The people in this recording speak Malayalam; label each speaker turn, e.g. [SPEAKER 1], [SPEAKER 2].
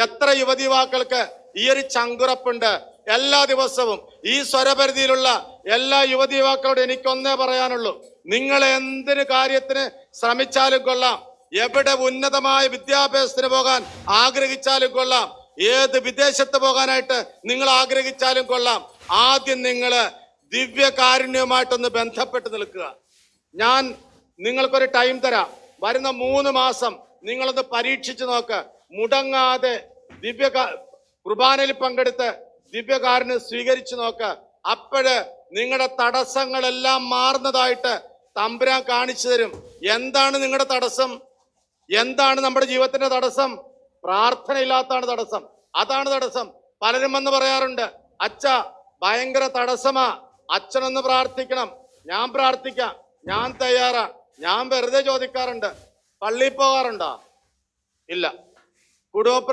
[SPEAKER 1] എത്ര യുവതിവാക്കൾക്ക് ഈ ഒരു ചങ്കുറപ്പുണ്ട്? എല്ലാ ദിവസവും ഈ സ്വരപരിധിയിലുള്ള എല്ലാ യുവതിവാക്കളോട് എനിക്കൊന്നേ പറയാനുള്ളൂ, നിങ്ങൾ എന്തിനു കാര്യത്തിന് ശ്രമിച്ചാലും കൊള്ളാം, എവിടെ ഉന്നതമായ വിദ്യാഭ്യാസത്തിന് പോകാൻ ആഗ്രഹിച്ചാലും കൊള്ളാം, ഏത് വിദേശത്ത് പോകാനായിട്ട് നിങ്ങൾ ആഗ്രഹിച്ചാലും കൊള്ളാം, ആദ്യം നിങ്ങൾ ദിവ്യകാരുണ്യവുമായിട്ടൊന്ന് ബന്ധപ്പെട്ട് നിൽക്കുക. ഞാൻ നിങ്ങൾക്കൊരു ടൈം തരാം. വരുന്ന 3 മാസം നിങ്ങളൊന്ന് പരീക്ഷിച്ചു നോക്ക്. മുടങ്ങാതെ കുർബാനയിൽ പങ്കെടുത്ത് ദിവ്യകാരുണ്യം സ്വീകരിച്ചു നോക്ക്. അപ്പോഴ് നിങ്ങളുടെ തടസ്സങ്ങളെല്ലാം മാറുന്നതായിട്ട് തമ്പുരാൻ കാണിച്ചു തരും. എന്താണ് നിങ്ങളുടെ തടസ്സം? എന്താണ് നമ്മുടെ ജീവിതത്തിന്റെ തടസ്സം? പ്രാർത്ഥനയില്ലാത്താണ് തടസ്സം. അതാണ് തടസ്സം. പലരും വന്ന് പറയാറുണ്ട്, അച്ഛ ഭയങ്കര തടസ്സമാ, അച്ഛനൊന്ന് പ്രാർത്ഥിക്കണം. ഞാൻ പ്രാർത്ഥിക്കാം, ഞാൻ തയ്യാറാ. ഞാൻ വെറുതെ ചോദിക്കാറുണ്ട്, പള്ളിയിൽ പോകാറുണ്ടോ? ഇല്ല. കുടുംബ